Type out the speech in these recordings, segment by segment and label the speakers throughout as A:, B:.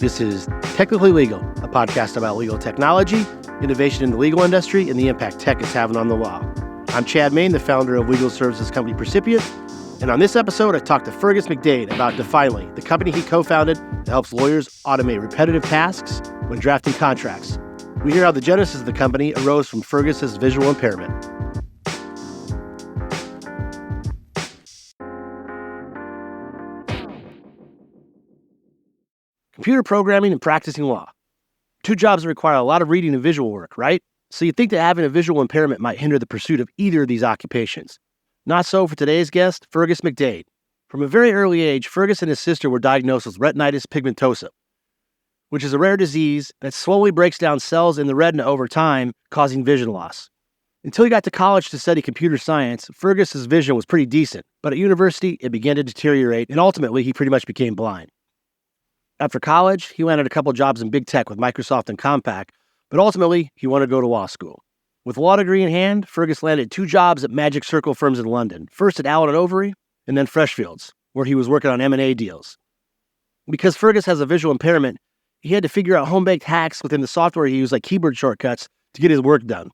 A: This is Technically Legal, a podcast about legal technology, innovation in the legal industry, and the impact tech is having on the law. I'm Chad Main, the founder of legal services company Percipient, and on this episode, I talked to Feargus MacDaeid about Definely, the company he co-founded that helps lawyers automate repetitive tasks when drafting contracts. We hear how the genesis of the company arose from Feargus's visual impairment. Computer programming and practicing law. Two jobs that require a lot of reading and visual work, right? So you'd think that having a visual impairment might hinder the pursuit of either of these occupations. Not so for today's guest, Feargus MacDaeid. From a very early age, Feargus and his sister were diagnosed with retinitis pigmentosa, which is a rare disease that slowly breaks down cells in the retina over time, causing vision loss. Until he got to college to study computer science, Feargus's vision was pretty decent, but at university, it began to deteriorate, and ultimately, he pretty much became blind. After college, he landed a couple jobs in big tech with Microsoft and Compaq, but ultimately, he wanted to go to law school. With a law degree in hand, Feargus landed two jobs at Magic Circle firms in London, first at Allen & Overy, and then Freshfields, where he was working on M&A deals. Because Feargus has a visual impairment, he had to figure out home-baked hacks within the software he used, like keyboard shortcuts, to get his work done.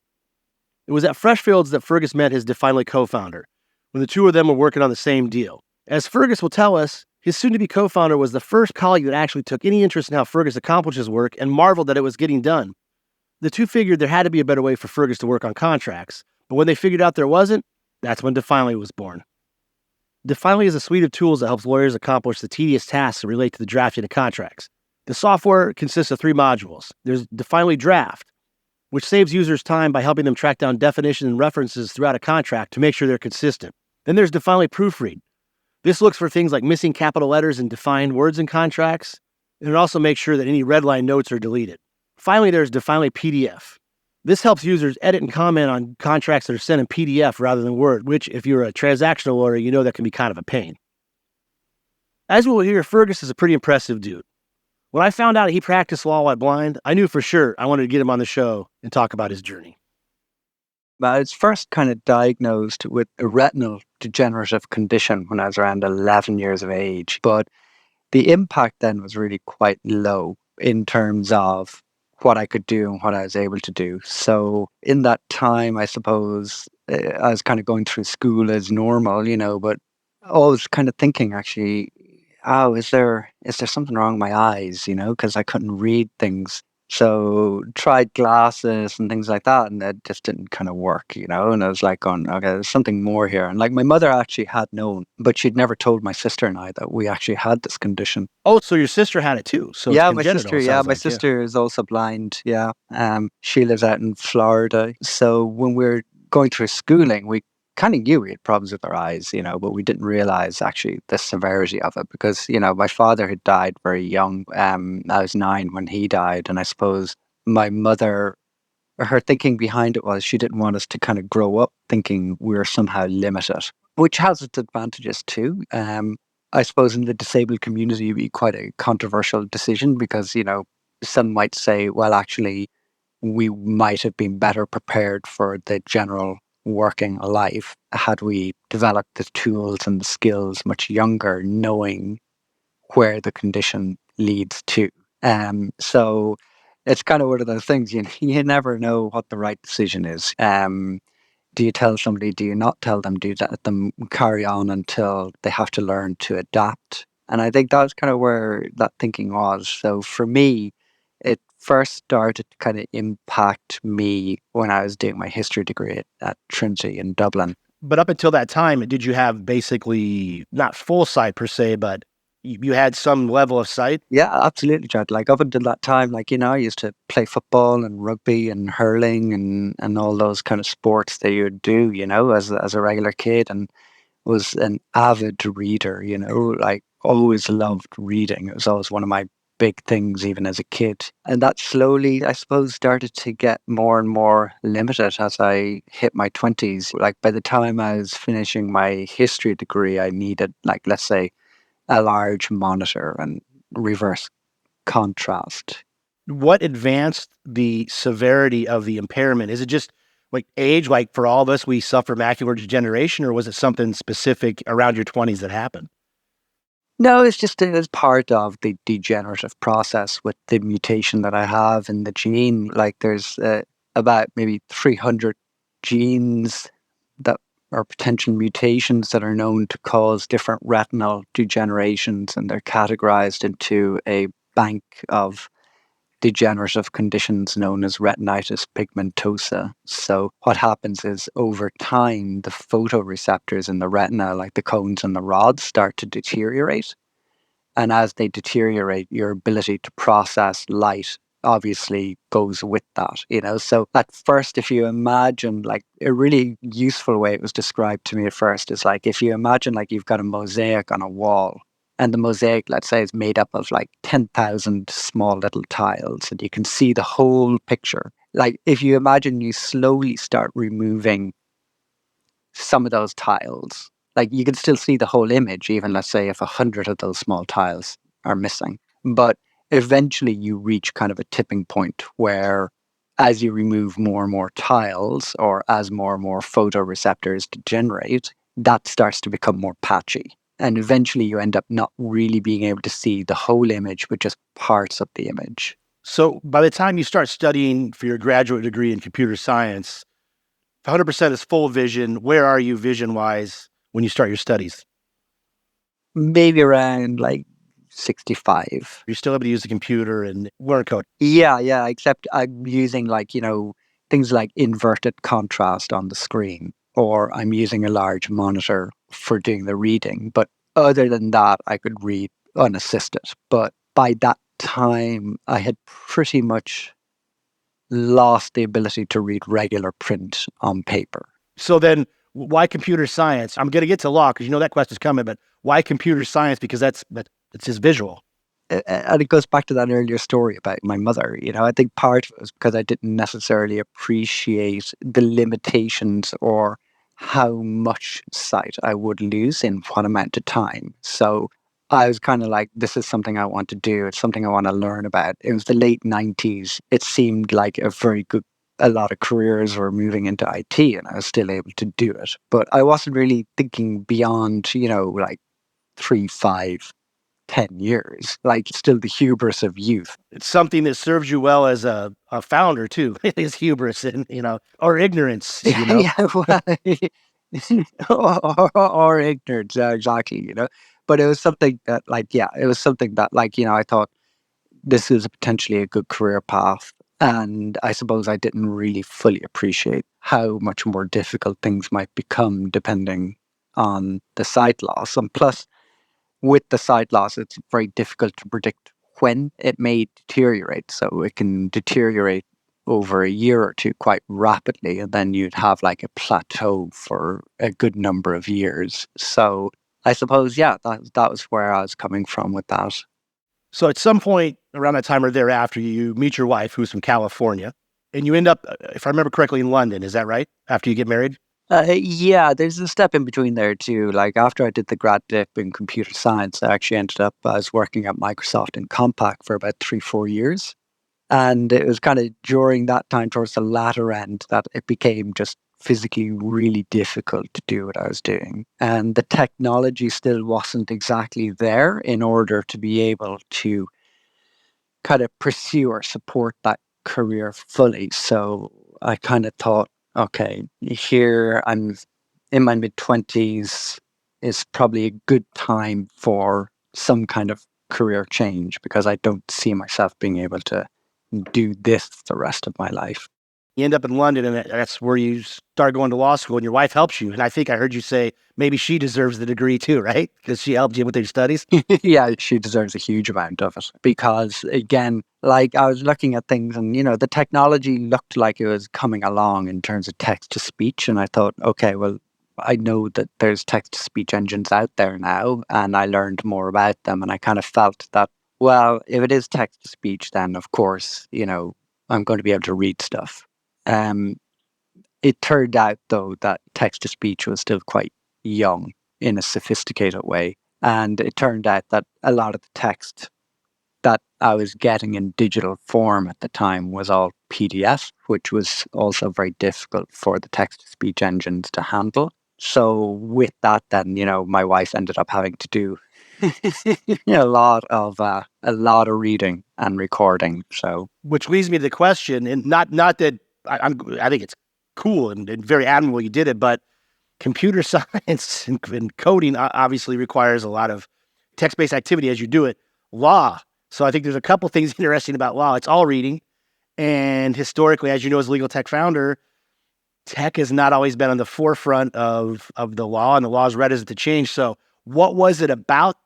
A: It was at Freshfields that Feargus met his Definely co-founder, when the two of them were working on the same deal. As Feargus will tell us, his soon-to-be co-founder was the first colleague that actually took any interest in how Feargus accomplished his work and marveled that it was getting done. The two figured there had to be a better way for Feargus to work on contracts, but when they figured out there wasn't, that's when Definely was born. Definely is a suite of tools that helps lawyers accomplish the tedious tasks that relate to the drafting of contracts. The software consists of three modules. There's Definely Draft, which saves users time by helping them track down definitions and references throughout a contract to make sure they're consistent. Then there's Definely Proofread. This looks for things like missing capital letters and defined words in contracts, and it also makes sure that any redline notes are deleted. Finally, there's Definely PDF. This helps users edit and comment on contracts that are sent in PDF rather than Word, which, if you're a transactional lawyer, you know that can be kind of a pain. As we will hear, Feargus is a pretty impressive dude. When I found out he practiced law while blind, I knew for sure I wanted to get him on the show and talk about his journey.
B: I was first kind of diagnosed with a retinal degenerative condition when I was around 11 years of age. But the impact then was really quite low in terms of what I could do and what I was able to do. So in that time, I suppose, I was kind of going through school as normal, but always kind of thinking actually, is there something wrong with my eyes, because I couldn't read things. So tried glasses and things like that, and it just didn't kind of work, and I was like going, okay, there's something more here. And like my mother actually had known, but she'd never told my sister and I that we actually had this condition.
A: Oh, so your sister had it too? So
B: yeah,
A: it's
B: my
A: congenital,
B: sister is also blind. Yeah, she lives out in Florida. So when we were going through schooling, we kind of knew we had problems with our eyes, but we didn't realize actually the severity of it because, my father had died very young. I was 9 when he died. And I suppose my mother, her thinking behind it was she didn't want us to kind of grow up thinking we were somehow limited, which has its advantages too. I suppose in the disabled community, it'd be quite a controversial decision because, some might say, well, actually, we might have been better prepared for the general working life had we developed the tools and the skills much younger, knowing where the condition leads to. So it's kind of one of those things, you never know what the right decision is. Do you tell somebody, do you not tell them, do you let them carry on until they have to learn to adapt? And I think that's kind of where that thinking was. So for me, it first started to kind of impact me when I was doing my history degree at Trinity in Dublin.
A: But up until that time, did you have basically, not full sight per se, but you had some level of sight?
B: Yeah, absolutely, Chad. Like up until that time, I used to play football and rugby and hurling and all those kind of sports that you would do, as a regular kid, and was an avid reader, like always loved reading. It was always one of my big things even as a kid. And that slowly, I suppose, started to get more and more limited as I hit my 20s. Like by the time I was finishing my history degree, I needed, let's say, a large monitor and reverse contrast.
A: What advanced the severity of the impairment? Is it just like age, like for all of us, we suffer macular degeneration, or was it something specific around your 20s that happened?
B: No, it's just it's part of the degenerative process with the mutation that I have in the gene. Like there's about maybe 300 genes that are potential mutations that are known to cause different retinal degenerations, and they're categorized into a bank of degenerative conditions known as retinitis pigmentosa. So what happens is over time, the photoreceptors in the retina, like the cones and the rods, start to deteriorate. And as they deteriorate, your ability to process light obviously goes with that, you know. So at first, if you imagine, like, a really useful way it was described to me at first is like, if you imagine like you've got a mosaic on a wall, and the mosaic, let's say, is made up of like 10,000 small little tiles, and you can see the whole picture. Like, if you imagine you slowly start removing some of those tiles, like you can still see the whole image, even let's say if 100 of those small tiles are missing. But eventually you reach kind of a tipping point where as you remove more and more tiles, or as more and more photoreceptors degenerate, that starts to become more patchy. And eventually you end up not really being able to see the whole image, but just parts of the image.
A: So by the time you start studying for your graduate degree in computer science, 100% is full vision. Where are you vision-wise when you start your studies?
B: Maybe around like 65.
A: You're still able to use the computer and learn code.
B: Yeah, except I'm using like, things like inverted contrast on the screen, or I'm using a large monitor for doing the reading. But other than that, I could read unassisted. But by that time, I had pretty much lost the ability to read regular print on paper.
A: So then why computer science? I'm going to get to law because you know that question's coming, but why computer science? Because it's just visual.
B: And it goes back to that earlier story about my mother. I think part of it was because I didn't necessarily appreciate the limitations or how much sight I would lose in what amount of time. So I was kind of like, this is something I want to do. It's something I want to learn about. It was the late 90s. It seemed like a lot of careers were moving into IT, and I was still able to do it. But I wasn't really thinking beyond, like 3, 5, 10 years, like still the hubris of youth.
A: It's something that serves you well as a founder too. Is hubris and or ignorance.
B: Yeah, well, or ignorance, exactly, But it was something that, like, yeah, it was something that, like, I thought this is potentially a good career path. And I suppose I didn't really fully appreciate how much more difficult things might become depending on the sight loss. And plus, with the sight loss, it's very difficult to predict when it may deteriorate. So it can deteriorate over a year or two quite rapidly, and then you'd have like a plateau for a good number of years. So I suppose, yeah, that was where I was coming from with that.
A: So at some point around that time or thereafter, you meet your wife, who's from California, and you end up, if I remember correctly, in London. Is that right? After you get married?
B: Yeah, there's a step in between there too. Like after I did the grad dip in computer science, I actually ended up, I was working at Microsoft in Compaq for about 3, 4 years. And it was kind of during that time, towards the latter end, that it became just physically really difficult to do what I was doing. And the technology still wasn't exactly there in order to be able to kind of pursue or support that career fully. So I kind of thought, okay, here I'm in my mid-20s, is probably a good time for some kind of career change, because I don't see myself being able to do this the rest of my life.
A: You end up in London, and that's where you start going to law school, and your wife helps you. And I think I heard you say maybe she deserves the degree too, right? Because she helped you with your studies.
B: Yeah, she deserves a huge amount of it, because again, like I was looking at things, and the technology looked like it was coming along in terms of text to speech, and I thought, okay, well, I know that there's text to speech engines out there now, and I learned more about them, and I kind of felt that, well, if it is text to speech, then of course, I'm going to be able to read stuff. Um, it turned out, though, that text to speech was still quite young in a sophisticated way. And it turned out that a lot of the text that I was getting in digital form at the time was all PDF, which was also very difficult for the text to speech engines to handle. So with that, then, my wife ended up having to do a lot of reading and recording. So
A: Which leads me to the question, and not that I think it's cool and very admirable you did it, but computer science and coding obviously requires a lot of text-based activity as you do it. Law. So I think there's a couple things interesting about law. It's all reading. And historically, as you know, as a legal tech founder, tech has not always been on the forefront of the law, and the law is reticent to change. So what was it about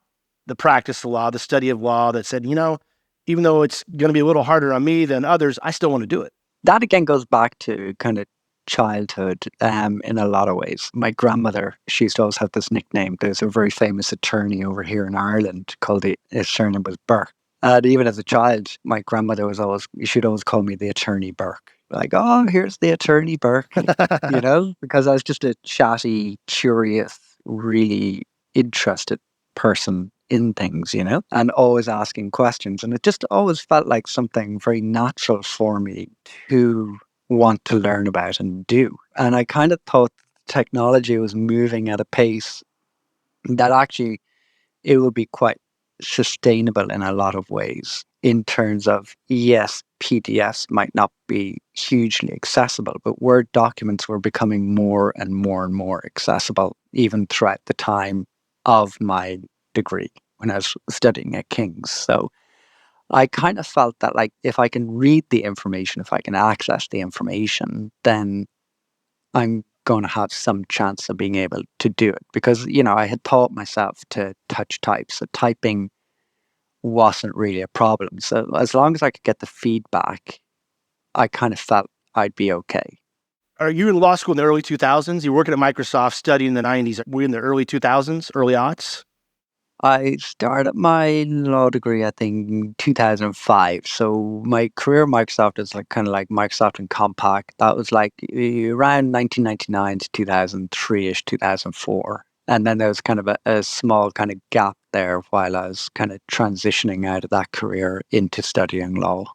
A: the practice of law, the study of law, that said, even though it's going to be a little harder on me than others, I still want to do it?
B: that again goes back to kind of childhood in a lot of ways. My grandmother, she used to always have this nickname. There's a very famous attorney over here in Ireland called his surname was Burke. And even as a child, my grandmother she'd always call me the attorney Burke. Like, oh, here's the attorney Burke, because I was just a chatty, curious, really interested person in things, and always asking questions. And it just always felt like something very natural for me to want to learn about and do. And I kind of thought technology was moving at a pace that actually it would be quite sustainable in a lot of ways, in terms of, yes, PDFs might not be hugely accessible, but Word documents were becoming more and more and more accessible, even throughout the time of my degree when I was studying at King's. So I kind of felt that, like, if I can read the information, if I can access the information, then I'm going to have some chance of being able to do it. Because, I had taught myself to touch type. So typing wasn't really a problem. So as long as I could get the feedback, I kind of felt I'd be okay.
A: Are you in law school in the early 2000s? You're working at Microsoft, studying in the 90s. Were you in the early 2000s, early aughts?
B: I started my law degree, I think, in 2005. So my career at Microsoft is kind of like Microsoft and Compaq. That was like around 1999 to 2003-ish, 2004. And then there was kind of a small kind of gap there while I was kind of transitioning out of that career into studying law.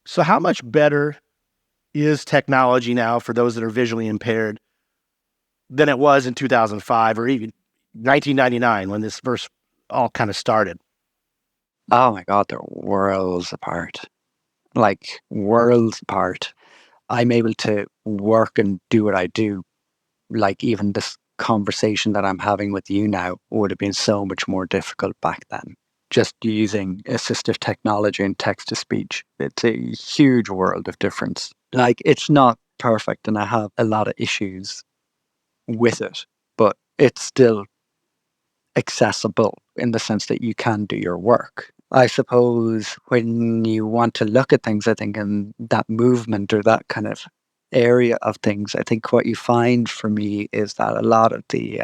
A: So how much better is technology now for those that are visually impaired than it was in 2005 or even 1999 when this first all kind of started?
B: Oh my God, they're worlds apart. Like worlds apart. I'm able to work and do what I do. Like even this conversation that I'm having with you now would have been so much more difficult back then. Just using assistive technology and text to speech. It's a huge world of difference. Like it's not perfect and I have a lot of issues with it, but it's still accessible in the sense that you can do your work. I suppose when you want to look at things, I think in that movement or that kind of area of things, I think what you find for me is that a lot of the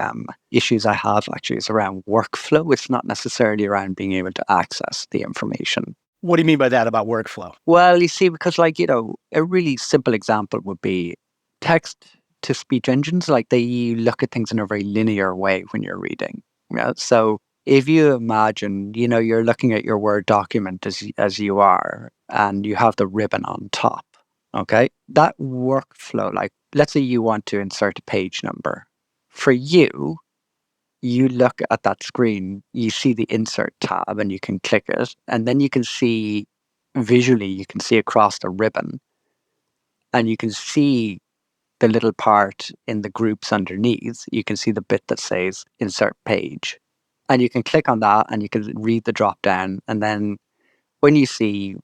B: issues I have actually is around workflow. It's not necessarily around being able to access the information.
A: What do you mean by that about workflow?
B: Well, you see, because a really simple example would be text to speech engines. Like they look at things in a very linear way when you're reading. Yeah. So if you imagine, you're looking at your Word document as you are, and you have the ribbon on top. Okay. That workflow, like let's say you want to insert a page number. For you, you look at that screen, you see the insert tab and you can click it. And then you can see visually, you can see across the ribbon and you can see the little part in the groups underneath. You can see the bit that says insert page. And you can click on that and you can read the drop down. And then when you see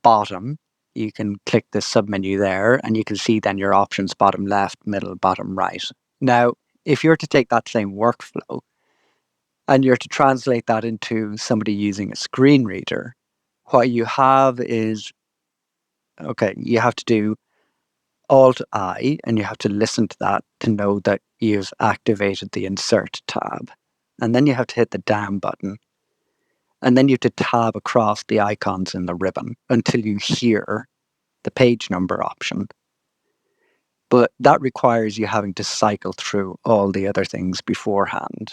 B: bottom, you can click the submenu there and you can see then your options bottom left, middle, bottom right. Now, if you're to take that same workflow and you're to translate that into somebody using a screen reader, what you have is, okay, you have to do Alt-I and you have to listen to that to know that you've activated the insert tab. And then you have to hit the down button. And then you have to tab across the icons in the ribbon until you hear the page number option. But that requires you having to cycle through all the other things beforehand.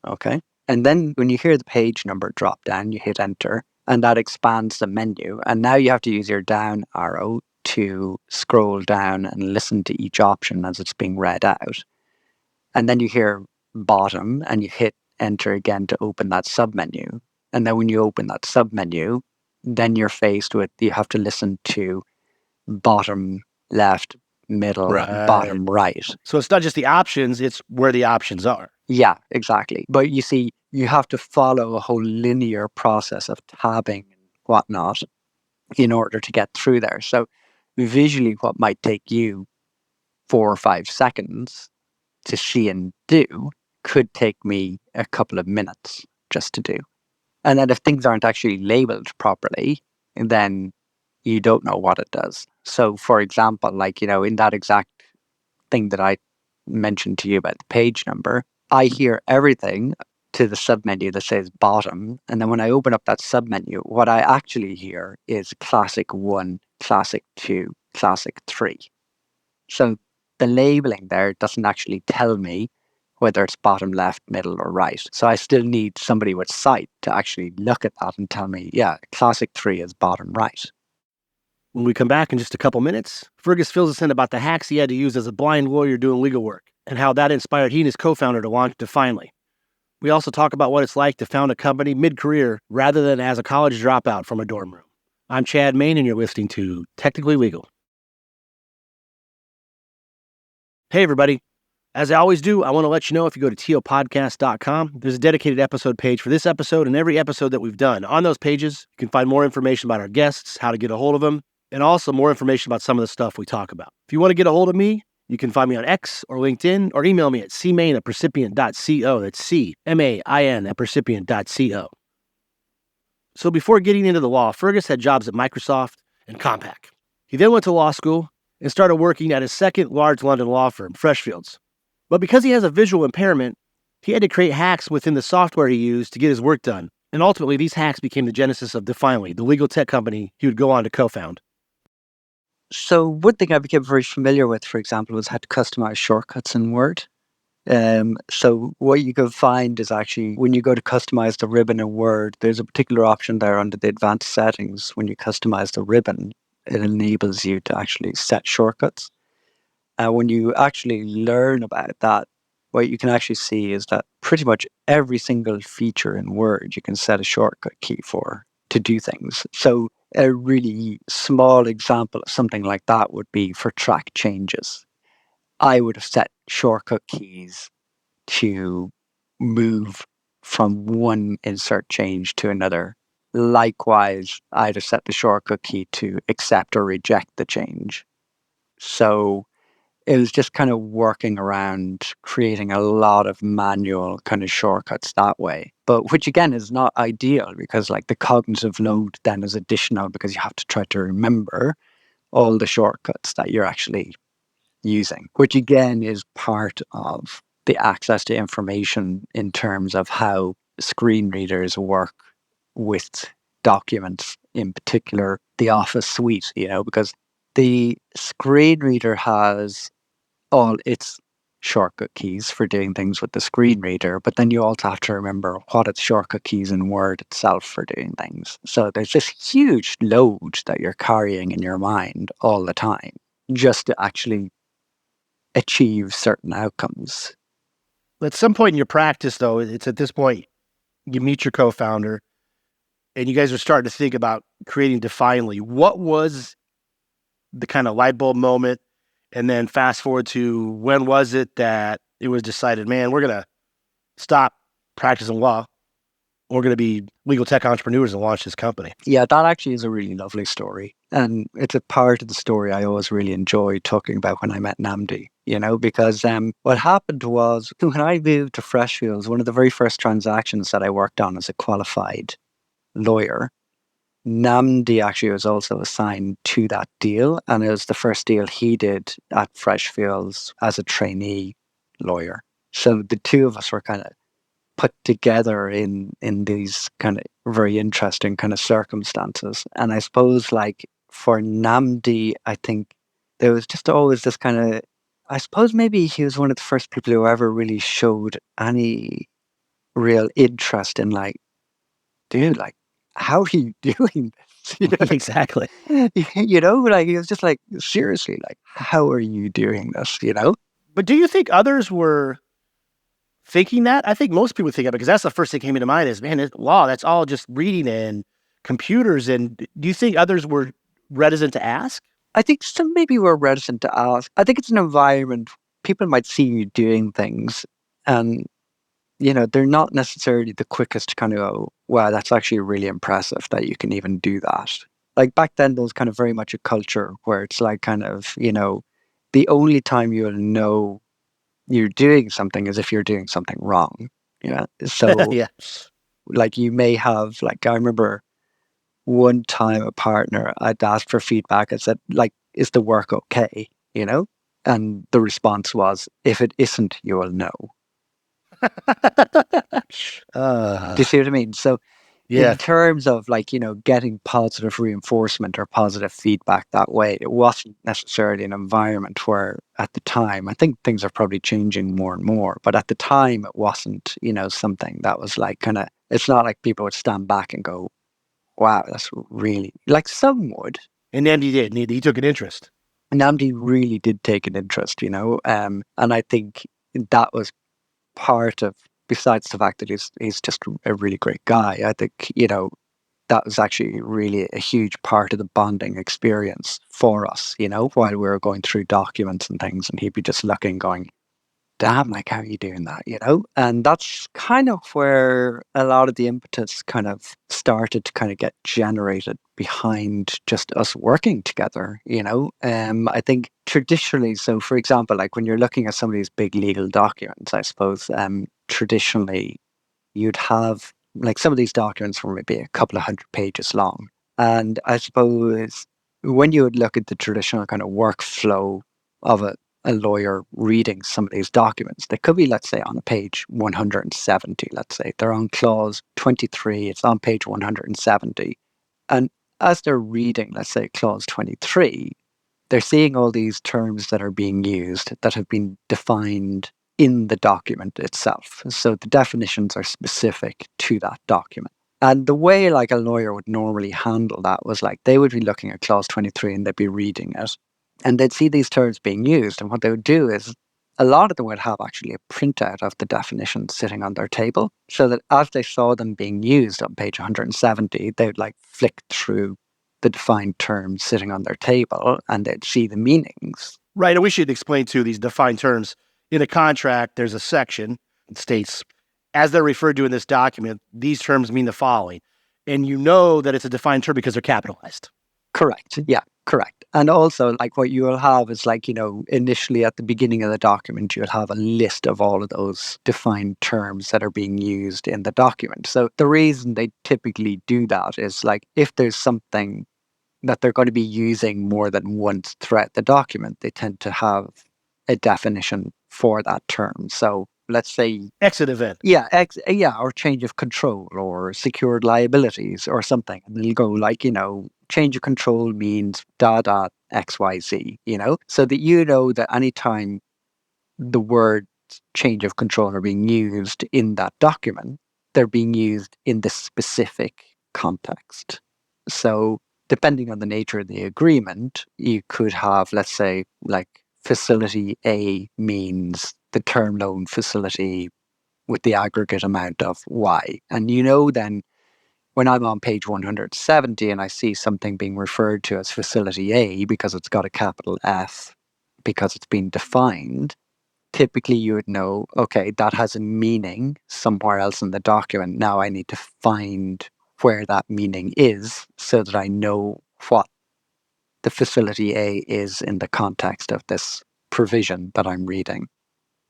B: Okay. And then when you hear the page number drop down, you hit enter and that expands the menu. And now you have to use your down arrow to scroll down and listen to each option as it's being read out. And then you hear bottom and you hit enter again to open that submenu. And then when you open that submenu, then you're faced with, you have to listen to bottom left, middle,
A: Right.
B: bottom right.
A: So it's not just the options, it's where the options are.
B: Yeah, exactly. But you see, you have to follow a whole linear process of tabbing and whatnot in order to get through there. So visually, what might take you 4 or 5 seconds to see and do could take me a couple of minutes just to do. And then if things aren't actually labeled properly, then you don't know what it does. So for example, like, in that exact thing that I mentioned to you about the page number, I hear everything to the submenu that says bottom. And then when I open up that submenu, what I actually hear is classic 1, classic 2, classic 3. So the labeling there doesn't actually tell me whether it's bottom left, middle, or right. So I still need somebody with sight to actually look at that and tell me, yeah, classic 3 is bottom right.
A: When we come back in just a couple minutes, Feargus fills us in about the hacks he had to use as a blind lawyer doing legal work, and how that inspired he and his co-founder to launch Definely. We also talk about what it's like to found a company mid-career rather than as a college dropout from a dorm room. I'm Chad Main, and you're listening to Technically Legal. Hey, everybody. As I always do, I want to let you know if you go to topodcast.com, there's a dedicated episode page for this episode and every episode that we've done. On those pages, you can find more information about our guests, how to get a hold of them, and also more information about some of the stuff we talk about. If you want to get a hold of me, you can find me on X or LinkedIn, or email me at cmain@percipient.co. That's CMAIN@percipient.co. So before getting into the law, Feargus had jobs at Microsoft and Compaq. He then went to law school and started working at his second large London law firm, Freshfields. But because he has a visual impairment, he had to create hacks within the software he used to get his work done. And ultimately, these hacks became the genesis of Definely, the legal tech company he would go on to co-found.
B: So one thing I became very familiar with, for example, was how to customize shortcuts in Word. So what you can find is actually when you go to customize the ribbon in Word, there's a particular option there under the advanced settings. When you customize the ribbon, it enables you to actually set shortcuts. When you actually learn about that, what you can actually see is that pretty much every single feature in Word you can set a shortcut key for to do things. So a really small example of something like that would be for track changes. I would have set shortcut keys to move from one insert change to another. Likewise, I'd have set the shortcut key to accept or reject the change. So it was just kind of working around creating a lot of manual kind of shortcuts that way. But which again is not ideal because like the cognitive load then is additional because you have to try to remember all the shortcuts that you're actually using, which again is part of the access to information in terms of how screen readers work with documents, in particular the Office suite, because the screen reader has all its shortcut keys for doing things with the screen reader, but then you also have to remember what its shortcut keys in Word itself for doing things. So there's this huge load that you're carrying in your mind all the time just to actually achieve certain outcomes.
A: At some point in your practice, though, it's at this point, you meet your co-founder, and you guys are starting to think about creating Definely. What was the kind of light bulb moment? And then fast forward to when was it that it was decided, man, we're going to stop practicing law. We're going to be legal tech entrepreneurs and launch this company.
B: Yeah, that actually is a really lovely story. And it's a part of the story I always really enjoyed talking about when I met MacDaeid, because what happened was when I moved to Freshfields, one of the very first transactions that I worked on as a qualified lawyer, MacDaeid actually was also assigned to that deal. And it was the first deal he did at Freshfields as a trainee lawyer. So the two of us were kind of put together in these kind of very interesting kind of circumstances. And I suppose like for MacDaeid, I think there was just always this kind of, I suppose maybe he was one of the first people who ever really showed any real interest in like, dude, like, how are you doing this?
A: Exactly.
B: Like he was just like, seriously, like, how are you doing this?
A: But do you think others were thinking that. I think most people think of it because that's the first thing that came into mind is, man, law, that's all just reading and computers. And do you think others were reticent to ask?
B: I think some maybe we're reticent to ask. I think it's an environment people might see you doing things and they're not necessarily the quickest to kind of go, wow, that's actually really impressive that you can even do that. Like back then, there was kind of very much a culture where it's like kind of, the only time you'll know you're doing something is if you're doing something wrong. So
A: Yeah.
B: like you may have, like, I remember one time a partner, I'd asked for feedback. I said, like, is the work okay? And the response was, if it isn't, you will know. Do you see what I mean? So in
A: Yeah.
B: terms of like, getting positive reinforcement or positive feedback that way, it wasn't necessarily an environment where at the time, I think things are probably changing more and more, but at the time it wasn't, something that was like kind of, it's not like people would stand back and go, wow, that's really, like some would.
A: And Andy did. He took an interest.
B: Namdi really did take an interest, and I think that was part of, besides the fact that he's just a really great guy, I think, that was actually really a huge part of the bonding experience for us, while we were going through documents and things, and he'd be just looking, going, damn, like, how are you doing that, And that's kind of where a lot of the impetus kind of started to kind of get generated behind just us working together, I think traditionally, so for example, like when you're looking at some of these big legal documents, I suppose, traditionally you'd have like some of these documents were maybe a couple of hundred pages long. And I suppose when you would look at the traditional kind of workflow of a lawyer reading some of these documents, they could be, let's say, on a page 170, let's say. They're on clause 23, it's on page 170. And as they're reading, let's say, clause 23, they're seeing all these terms that are being used that have been defined in the document itself. So the definitions are specific to that document. And the way like a lawyer would normally handle that was like they would be looking at clause 23 and they'd be reading it and they'd see these terms being used. And what they would do is a lot of them would have actually a printout of the definitions sitting on their table so that as they saw them being used on page 170, they would like flick through the defined terms sitting on their table and they'd see the meanings.
A: Right. And we should explain too these defined terms. In a contract, there's a section that states, as they're referred to in this document, these terms mean the following. And you know that it's a defined term because they're capitalized.
B: Correct. Yeah, correct. And also, like what you will have is like, initially at the beginning of the document, you'll have a list of all of those defined terms that are being used in the document. So the reason they typically do that is like if there's something that they're going to be using more than once throughout the document, they tend to have a definition for that term. So let's say
A: exit event.
B: Yeah, or change of control or secured liabilities or something. And they'll go like, change of control means XYZ, so that that anytime the words change of control are being used in that document, they're being used in this specific context. So depending on the nature of the agreement, you could have, let's say, like facility A means the term loan facility with the aggregate amount of Y. And then when I'm on page 170 and I see something being referred to as facility A because it's got a capital F, because it's been defined, typically you would know, okay, that has a meaning somewhere else in the document. Now I need to find where that meaning is so that I know what the facility A is in the context of this provision that I'm reading.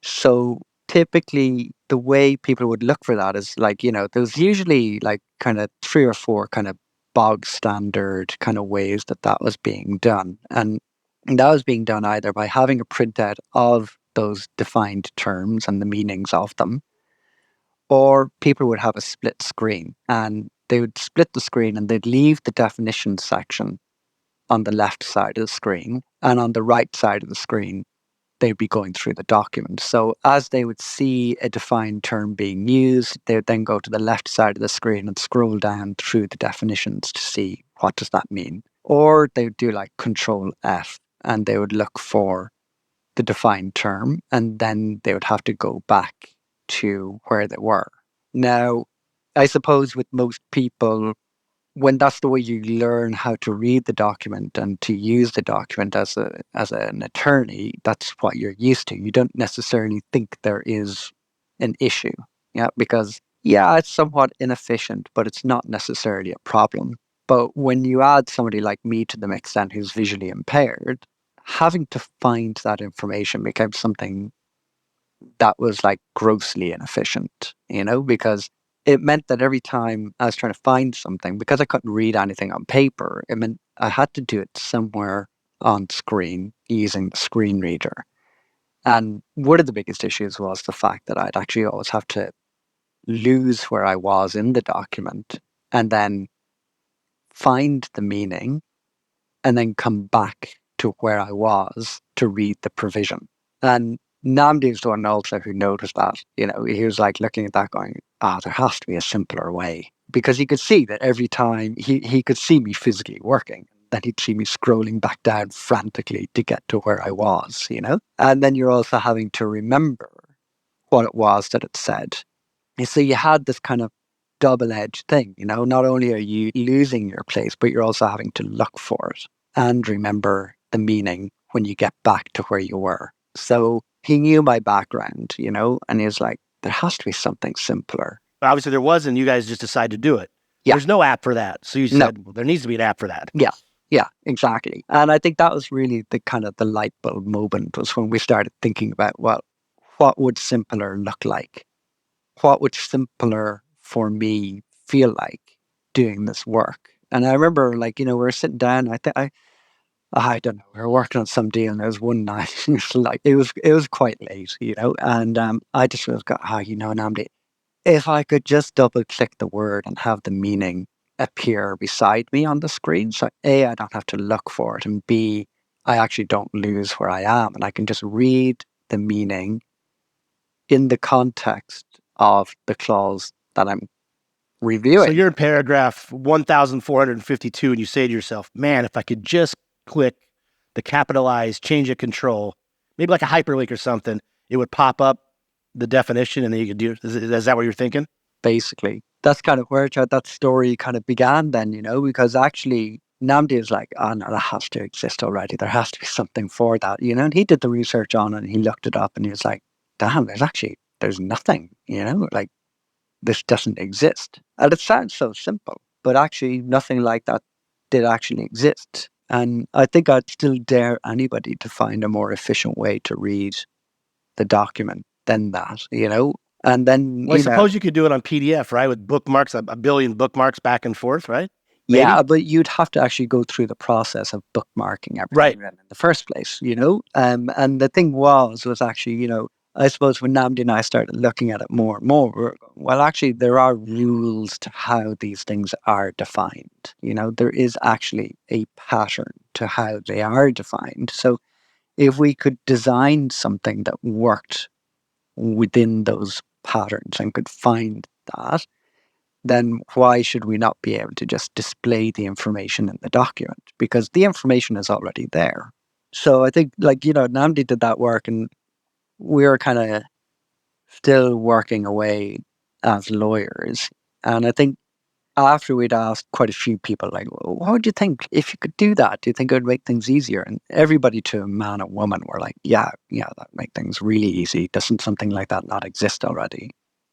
B: So typically the way people would look for that is like, there's usually like kind of 3 or 4 kind of bog standard kind of ways that was being done. And that was being done either by having a printout of those defined terms and the meanings of them, or people would have a split screen and they would split the screen and they'd leave the definition section on the left side of the screen, and on the right side of the screen they'd be going through the document. So as they would see a defined term being used, they would then go to the left side of the screen and scroll down through the definitions to see what does that mean. Or they would do like Control F and they would look for the defined term, and then they would have to go back to where they were. Now, I suppose with most people, when that's the way you learn how to read the document and to use the document as an attorney, that's what you're used to. You don't necessarily think there is an issue, yeah, because yeah, it's somewhat inefficient, but it's not necessarily a problem. But when you add somebody like me to the mix, then who's visually impaired, having to find that information became something that was like grossly inefficient, because it meant that every time I was trying to find something, because I couldn't read anything on paper, it meant I had to do it somewhere on screen using the screen reader. And one of the biggest issues was the fact that I'd actually always have to lose where I was in the document and then find the meaning and then come back to where I was to read the provision. And Namdi was the one also who noticed that. He was like looking at that going, there has to be a simpler way. Because he could see that every time he could see me physically working, then he'd see me scrolling back down frantically to get to where I was, And then you're also having to remember what it was that it said. So you had this kind of double-edged thing, not only are you losing your place, but you're also having to look for it and remember the meaning when you get back to where you were. So he knew my background, and he was like, there has to be something simpler.
A: But obviously there wasn't. You guys just decided to do it.
B: Yeah.
A: There's no app for that. So you said, well, there needs to be an app for that.
B: Yeah, exactly. And I think that was really the kind of the light bulb moment was when we started thinking about, well, what would simpler look like? What would simpler for me feel like doing this work? And I remember, we were sitting down. I don't know. We were working on some deal, and there was one night. It was quite late, And I just was got, Namdi, if I could just double click the word and have the meaning appear beside me on the screen, so A, I don't have to look for it, and B, I actually don't lose where I am, and I can just read the meaning in the context of the clause that I'm reviewing.
A: So you're in paragraph 1452 and you say to yourself, man, if I could just click the capitalized change of control, maybe like a hyperlink or something, it would pop up the definition and then you could do it. Is that what you're thinking?
B: Basically, that's kind of where that story kind of began then, because actually Namdi is like, oh no, that has to exist already. There has to be something for that, and he did the research on it and he looked it up and he was like, damn, there's nothing, like this doesn't exist. And it sounds so simple, but actually nothing like that did actually exist. And I think I'd still dare anybody to find a more efficient way to read the document than that, And then,
A: well, I suppose you could do it on PDF, right? With bookmarks, a billion bookmarks back and forth, right?
B: Maybe? Yeah, but you'd have to actually go through the process of bookmarking everything in the first place, And the thing was actually, I suppose when Namdi and I started looking at it more and more, well, actually, there are rules to how these things are defined. There is actually a pattern to how they are defined. So if we could design something that worked within those patterns and could find that, then why should we not be able to just display the information in the document? Because the information is already there. So I think, Namdi did that work and we were kind of still working away as lawyers. And I think after we'd asked quite a few people, like, well, what would you think if you could do that? Do you think it would make things easier? And everybody to a man and woman were like, yeah, that'd make things really easy. Doesn't something like that not exist already?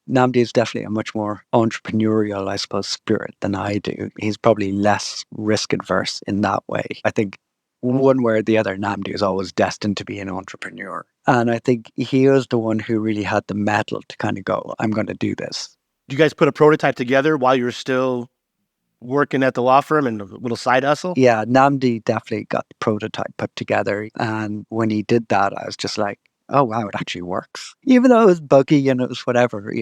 B: Namdi is definitely a much more entrepreneurial, I suppose, spirit than I do. He's probably less risk adverse in that way. I think one way or the other, Namdi is always destined to be an entrepreneur. And I think he was the one who really had the mettle to kind of go, I'm going to do this.
A: Did you guys put a prototype together while you were still working at the law firm and a little side hustle?
B: Yeah, Namdi definitely got the prototype put together. And when he did that, I was just like, oh, wow, it actually works. Even though it was buggy and it was whatever,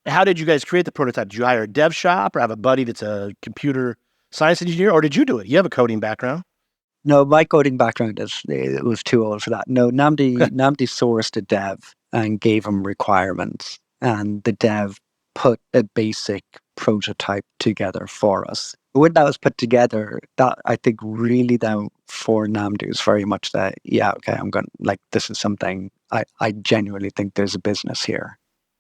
A: How did you guys create the prototype? Did you hire a dev shop or have a buddy that's a computer science engineer? Or did you do it? You have a coding background.
B: No, my coding background it was too old for that. No, Namdi sourced a dev and gave him requirements. And the dev put a basic prototype together for us. When that was put together, that I think really then for Namdi was very much that, yeah, okay, I'm going, this is something I genuinely think there's a business here.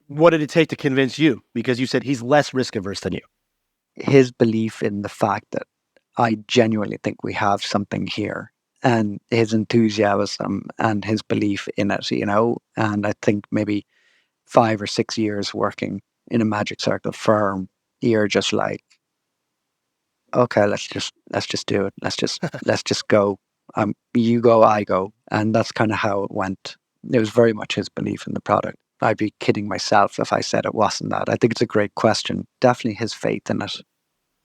A: What did it take to convince you? Because you said he's less risk averse than you.
B: His belief in the fact that I genuinely think we have something here, and his enthusiasm and his belief in it, and I think maybe 5 or 6 years working in a Magic Circle firm, you're just like, okay, let's just do it. Let's just go. You go, I go, and that's kind of how it went. It was very much his belief in the product. I'd be kidding myself if I said it wasn't that. I think it's a great question. Definitely his faith in it.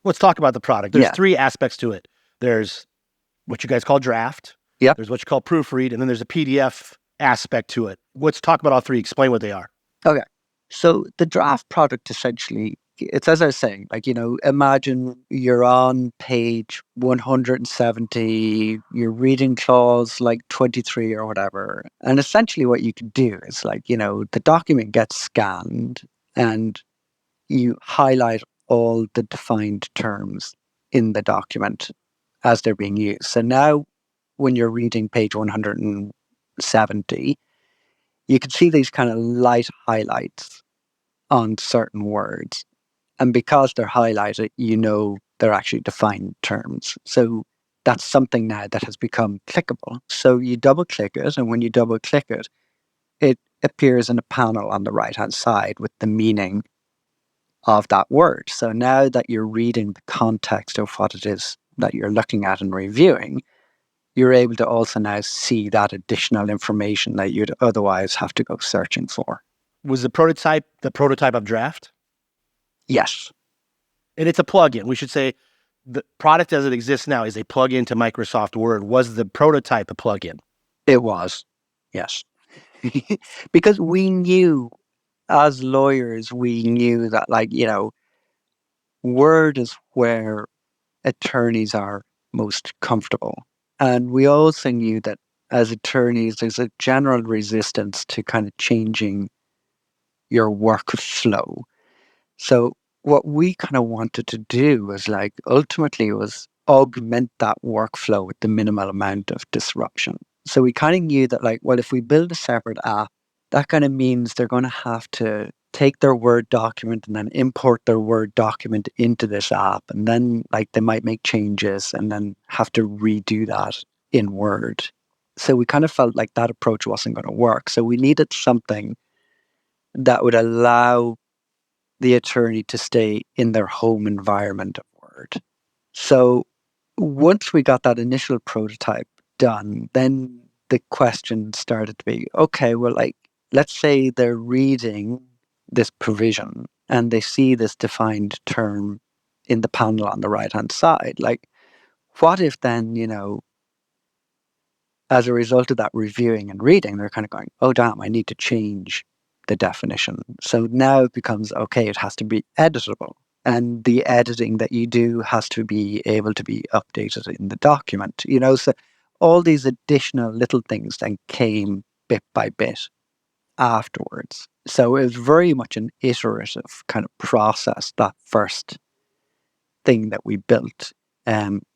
A: Let's talk about the product. There's
B: Yeah.
A: 3 aspects to it. There's what you guys call draft.
B: Yep.
A: There's what you call proofread, and then there's a PDF aspect to it. Let's talk about all 3. Explain what they are.
B: Okay. So the draft product essentially, it's as I was saying, imagine you're on page 170, you're reading clause like 23 or whatever. And essentially what you can do is the document gets scanned and you highlight all the defined terms in the document as they're being used. So now when you're reading page 170, you can see these kind of light highlights on certain words. And because they're highlighted, they're actually defined terms. So that's something now that has become clickable. So you double click it, and when you double click it, it appears in a panel on the right hand side with the meaning of that word. So now that you're reading the context of what it is that you're looking at and reviewing, you're able to also now see that additional information that you'd otherwise have to go searching for.
A: Was the prototype of draft?
B: Yes.
A: And it's a plugin. We should say the product as it exists now is a plugin to Microsoft Word. Was the prototype a plugin?
B: It was. Yes. Because we knew, as lawyers, we knew that, Word is where attorneys are most comfortable. And we also knew that as attorneys, there's a general resistance to kind of changing your workflow. So what we kind of wanted to do was ultimately was augment that workflow with the minimal amount of disruption. So we kind of knew that if we build a separate app, that kind of means they're going to have to take their Word document and then import their Word document into this app. And then they might make changes and then have to redo that in Word. So we kind of felt like that approach wasn't going to work. So we needed something that would allow the attorney to stay in their home environment of Word. So once we got that initial prototype done, then the question started to be, okay, well, let's say they're reading this provision and they see this defined term in the panel on the right-hand side. What if then, as a result of that reviewing and reading, they're kind of going, oh, damn, I need to change the definition. So now it becomes, okay, it has to be editable. And the editing that you do has to be able to be updated in the document, so all these additional little things then came bit by bit afterwards. So it was very much an iterative kind of process, that first thing that we built.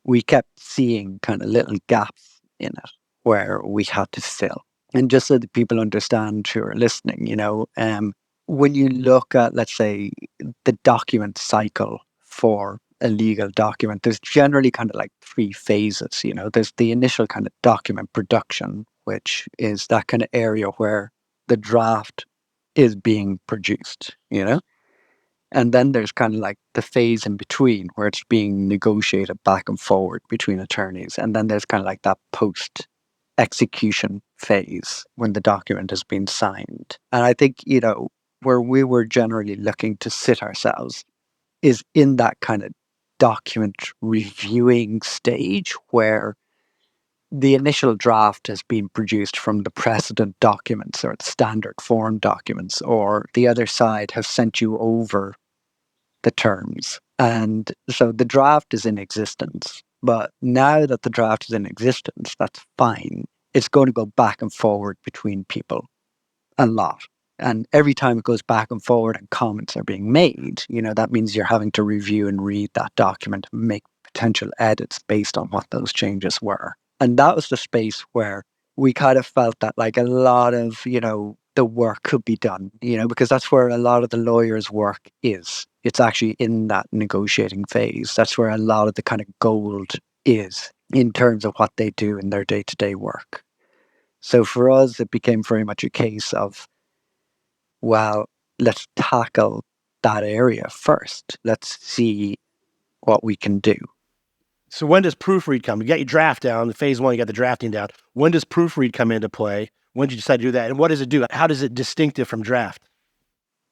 B: We kept seeing kind of little gaps in it where we had to fill. And just so that people understand who are listening, when you look at, let's say, the document cycle for a legal document, there's generally kind of 3 phases. There's the initial kind of document production, which is that kind of area where the draft is being produced, And then there's kind of the phase in between where it's being negotiated back and forward between attorneys. And then there's kind of that post execution phase when the document has been signed. And I think, where we were generally looking to sit ourselves is in that kind of document reviewing stage where the initial draft has been produced from the precedent documents or the standard form documents, or the other side have sent you over the terms. And so the draft is in existence. But now that the draft is in existence, that's fine. It's going to go back and forward between people a lot. And every time it goes back and forward and comments are being made, that means you're having to review and read that document and make potential edits based on what those changes were. And that was the space where we kind of felt that a lot of, the work could be done, because that's where a lot of the lawyer's work is. It's actually in that negotiating phase. That's where a lot of the kind of gold is in terms of what they do in their day-to-day work. So for us, it became very much a case of, well, let's tackle that area first. Let's see what we can do.
A: So when does proofread come? You got your draft down, the phase one, you got the drafting down. When does proofread come into play? When did you decide to do that? And what does it do? How does it distinctive from draft?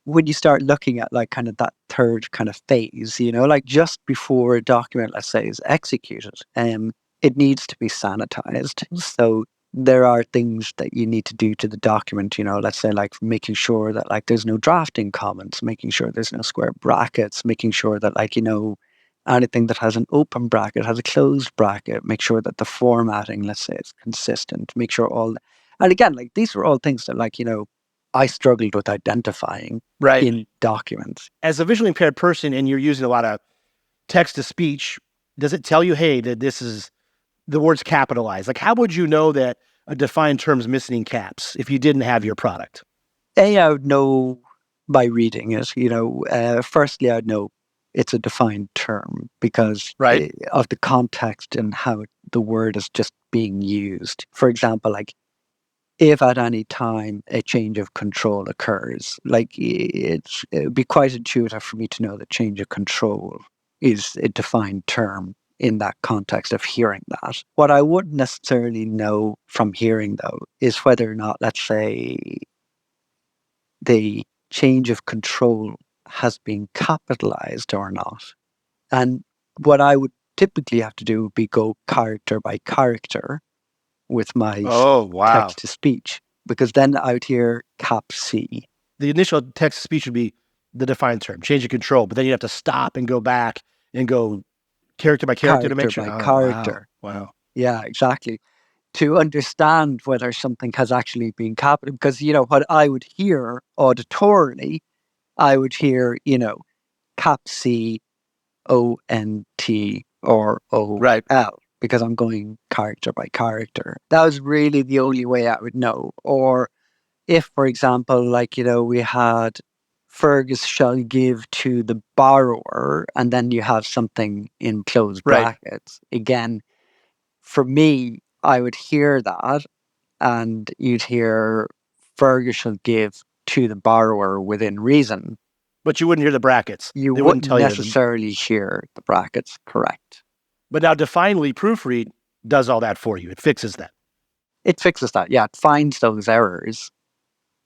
B: When you start looking at like kind of that third kind of phase, like just before a document, let's say, is executed, it needs to be sanitized. So there are things that you need to do to the document, let's say like making sure that like there's no drafting comments, making sure there's no square brackets, making sure that like, anything that has an open bracket has a closed bracket, make sure that the formatting, let's say, is consistent, make sure and again, like these are all things that like, I struggled with identifying in documents.
A: As a visually impaired person and you're using a lot of text to speech, does it tell you, hey, that this is the word's capitalized? Like, how would you know that a defined term's missing caps if you didn't have your product?
B: I would know by reading it. Firstly, I'd know it's a defined term because of the context and how the word is just being used. For example, like if at any time a change of control occurs, like it would be quite intuitive for me to know that change of control is a defined term in that context of hearing that. What I wouldn't necessarily know from hearing, though, is whether or not, let's say, the change of control has been capitalized or not. And what I would typically have to do would be go character by character with my text to speech, because then I would hear cap C.
A: The initial text to speech would be the defined term, change of control, but then you have to stop and go back and go character by character to make sure.
B: Character.
A: Wow.
B: Yeah, exactly. To understand whether something has actually been capitalized, because, what I would hear auditorily, I would hear, cap C, ONT, or OL, because I'm going character by character. That was really the only way I would know. Or if, for example, like, we had Feargus shall give to the borrower, and then you have something in closed brackets. Again, for me, I would hear that, and you'd hear Feargus shall give to the borrower within reason.
A: But you wouldn't hear the brackets.
B: You wouldn't necessarily hear the brackets, correct.
A: But now definedly proofread does all that for you. It fixes that.
B: It fixes that, yeah. It finds those errors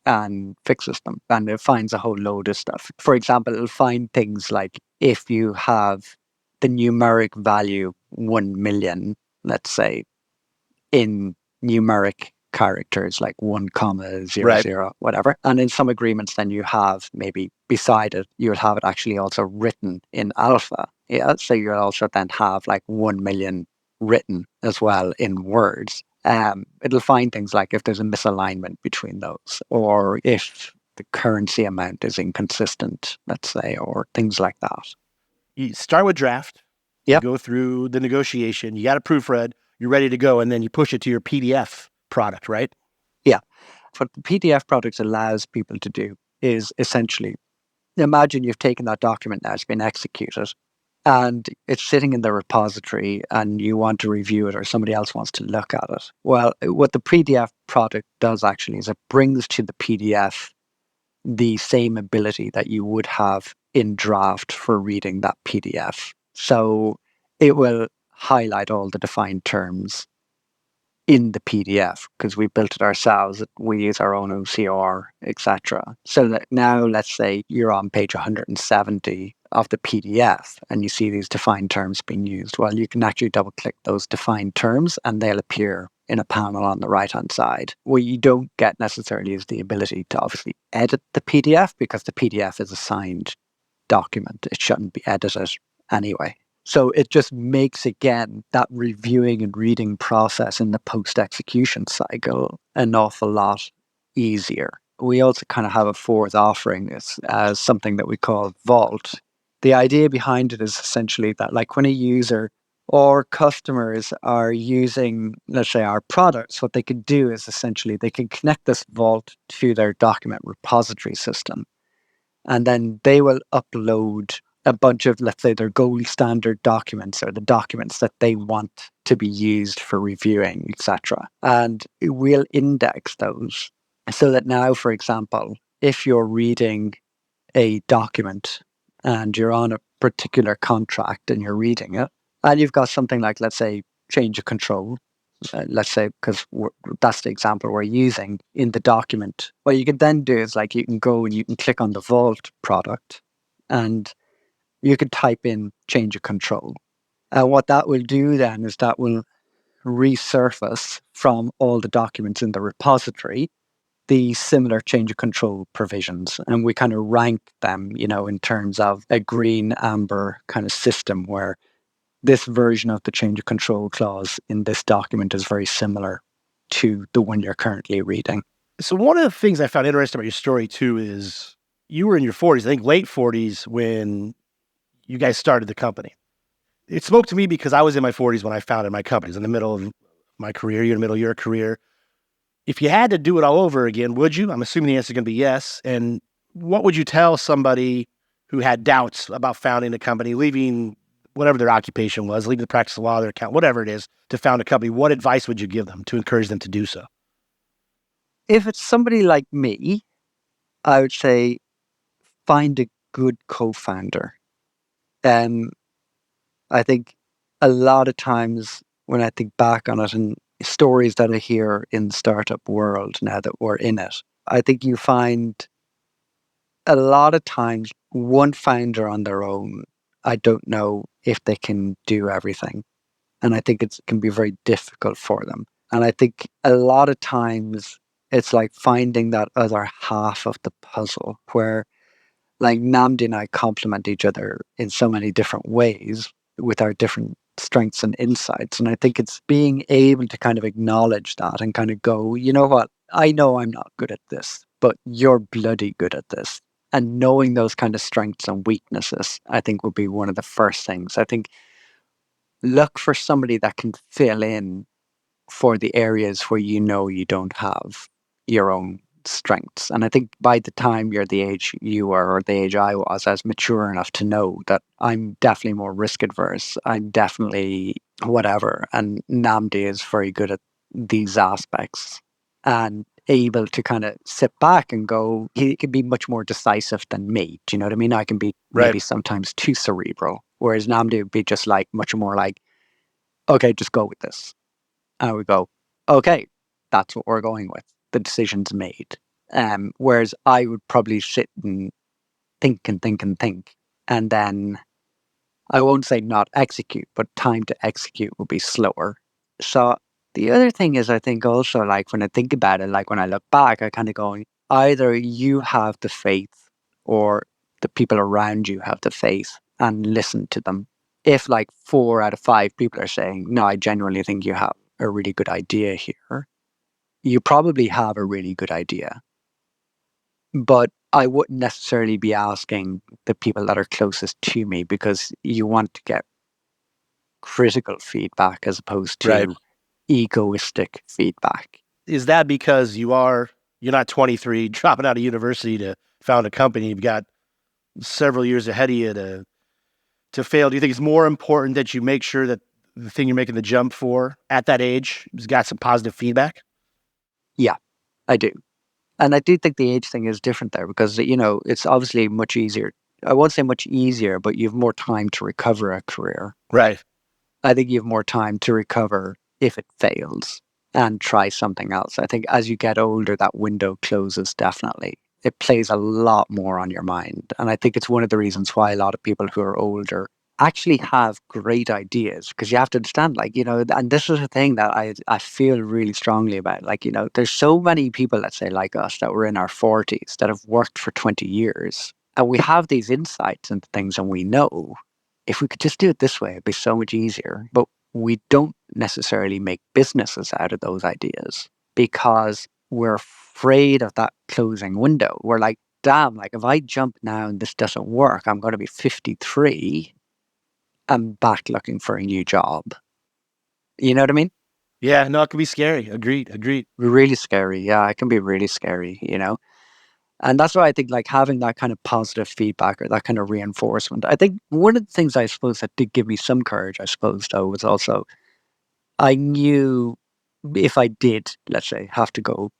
B: and fixes them. And it finds a whole load of stuff. For example, it'll find things like if you have the numeric value 1 million, let's say, in numeric characters like 1, 0, whatever. And in some agreements, then you have maybe beside it, you'll have it actually also written in alpha. Yeah. So you'll also then have like 1 million written as well in words. It'll find things like if there's a misalignment between those, or if the currency amount is inconsistent, let's say, or things like that.
A: You start with draft.
B: You
A: go through the negotiation. You got a proofread. You're ready to go, and then you push it to your PDF product, right?
B: Yeah. What the PDF product allows people to do is essentially, imagine you've taken that document now, it's been executed, and it's sitting in the repository, and you want to review it, or somebody else wants to look at it. Well, what the PDF product does actually is it brings to the PDF the same ability that you would have in draft for reading that PDF. So it will highlight all the defined terms in the PDF because we built it ourselves. We use our own OCR, etc. So that now, let's say you're on page 170 of the PDF and you see these defined terms being used. Well, you can actually double click those defined terms and they'll appear in a panel on the right-hand side. What you don't get necessarily is the ability to obviously edit the PDF because the PDF is a signed document. It shouldn't be edited anyway. So it just makes, again, that reviewing and reading process in the post-execution cycle an awful lot easier. We also kind of have a fourth offering as something that we call Vault. The idea behind it is essentially that, like, when a user Or customers are using, let's say, our products. What they could do is essentially they can connect this vault to their document repository system. And then they will upload a bunch of, let's say, their gold standard documents or the documents that they want to be used for reviewing, etc. And we'll index those so that now, for example, if you're reading a document and you're on a particular contract and you're reading it, and you've got something like, let's say, change of control, let's say, because that's the example we're using in the document. What you can then do is like you can go and you can click on the Vault product and you can type in change of control. And what that will do then is that will resurface from all the documents in the repository the similar change of control provisions. And we kind of rank them, in terms of a green, amber kind of system where this version of the change of control clause in this document is very similar to the one you're currently reading.
A: So one of the things I found interesting about your story too is you were in your 40s, I think late 40s, when you guys started the company. It spoke to me because I was in my 40s when I founded my company. I was in the middle of my career, you're in the middle of your career. If you had to do it all over again, would you? I'm assuming the answer is going to be yes. And what would you tell somebody who had doubts about founding a company, leaving whatever their occupation was, leaving the practice of law, their account, whatever it is, to found a company? What advice would you give them to encourage them to do so?
B: If it's somebody like me, I would say find a good co-founder. I think a lot of times when I think back on it and stories that I hear in the startup world now that we're in it, I think you find a lot of times one founder on their own, I don't know if they can do everything. And I think it can be very difficult for them. And I think a lot of times it's like finding that other half of the puzzle where like Namdi and I complement each other in so many different ways with our different strengths and insights. And I think it's being able to kind of acknowledge that and kind of go, you know what, I know I'm not good at this, but you're bloody good at this. And knowing those kind of strengths and weaknesses, I think would be one of the first things. I think look for somebody that can fill in for the areas where you know you don't have your own strengths. And I think by the time you're the age you were or the age I was mature enough to know that I'm definitely more risk adverse. I'm definitely whatever. And Namdi is very good at these aspects and able to kind of sit back and go, he can be much more decisive than me. Do you know what I mean? I can be maybe sometimes too cerebral, whereas Namdi would be just like much more like, okay, just go with this. And we go, okay, that's what we're going with. The decision's made. Whereas I would probably sit and think and think and think. And then I won't say not execute, but time to execute will be slower. So the other thing is, I think also, like when I think about it, like when I look back, I kind of go, either you have the faith or the people around you have the faith and listen to them. If like 4 out of 5 people are saying, no, I genuinely think you have a really good idea here, you probably have a really good idea. But I wouldn't necessarily be asking the people that are closest to me because you want to get critical feedback as opposed to egoistic feedback.
A: Is that because you're not 23, dropping out of university to found a company? You've got several years ahead of you to fail. Do you think it's more important that you make sure that the thing you're making the jump for at that age has got some positive feedback?
B: Yeah, I do. And I do think the age thing is different there because, it's obviously much easier. I won't say much easier, but you have more time to recover a career.
A: Right.
B: I think you have more time to recover if it fails and try something else. I think as you get older, that window closes definitely. It plays a lot more on your mind. And I think it's one of the reasons why a lot of people who are older actually have great ideas because you have to understand, and this is a thing that I feel really strongly about. There's so many people, let's say, like us that were in our 40s that have worked for 20 years and we have these insights into things and we know if we could just do it this way, it'd be so much easier. But we don't necessarily make businesses out of those ideas because we're afraid of that closing window. We're like, damn, if I jump now and this doesn't work, I'm going to be 53 I'm back looking for a new job. You know what I mean?
A: Yeah, no, it can be scary. Agreed.
B: Really scary. Yeah, it can be really scary, you know? And that's why I think like having that kind of positive feedback or that kind of reinforcement. I think one of the things I suppose that did give me some courage, I suppose, though, was also I knew if I did, let's say, have to go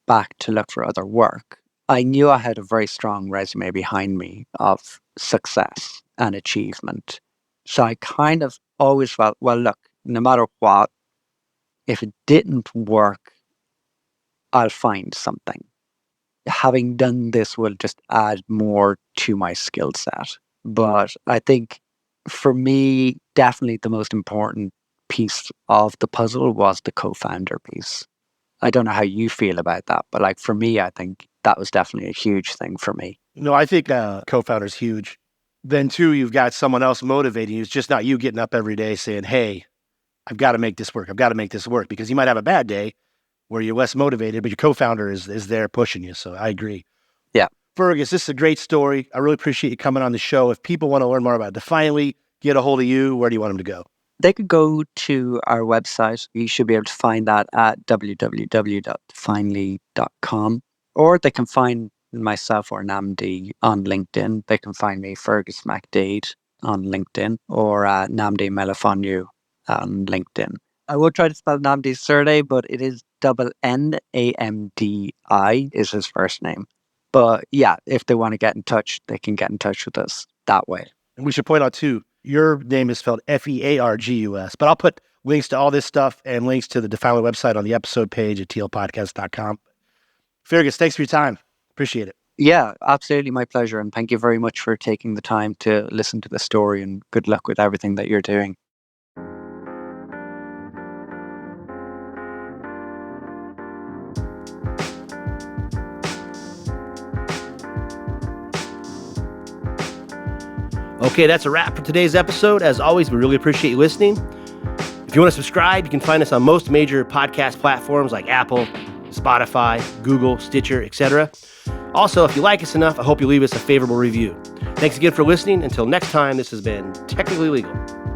B: back to look for other work, I knew I had a very strong resume behind me of success and achievement. So I kind of always felt, well, look, no matter what, if it didn't work, I'll find something. Having done this will just add more to my skill set. But I think for me, definitely the most important piece of the puzzle was the co-founder piece. I don't know how you feel about that, but like for me, I think that was definitely a huge thing for me.
A: No, I think co-founder's huge. Then too, you've got someone else motivating you. It's just not you getting up every day saying, hey, I've got to make this work. I've got to make this work, because you might have a bad day where you're less motivated, but your co-founder is there pushing you. So I agree.
B: Yeah.
A: Feargus, this is a great story. I really appreciate you coming on the show. If people want to learn more about Defiantly, get a hold of you, where do you want them to go?
B: They could go to our website. You should be able to find that at www.defiantly.com, or they can find myself or Namdi on LinkedIn. They can find me, Feargus MacDaeid, on LinkedIn, or Namdi Melafonyu on LinkedIn. I will try to spell Namdi's surname, but it is Namdi is his first name. But yeah, if they want to get in touch, they can get in touch with us that way.
A: And we should point out too, your name is spelled Feargus, but I'll put links to all this stuff and links to the Defiantly website on the episode page at tlpodcast.com. Feargus, thanks for your time. Appreciate it.
B: Yeah, absolutely. My pleasure. And thank you very much for taking the time to listen to the story, and good luck with everything that you're doing.
A: Okay, that's a wrap for today's episode. As always, we really appreciate you listening. If you want to subscribe, you can find us on most major podcast platforms like Apple, Spotify, Google, Stitcher, etc. Also, if you like us enough, I hope you leave us a favorable review. Thanks again for listening. Until next time, this has been Technically Legal.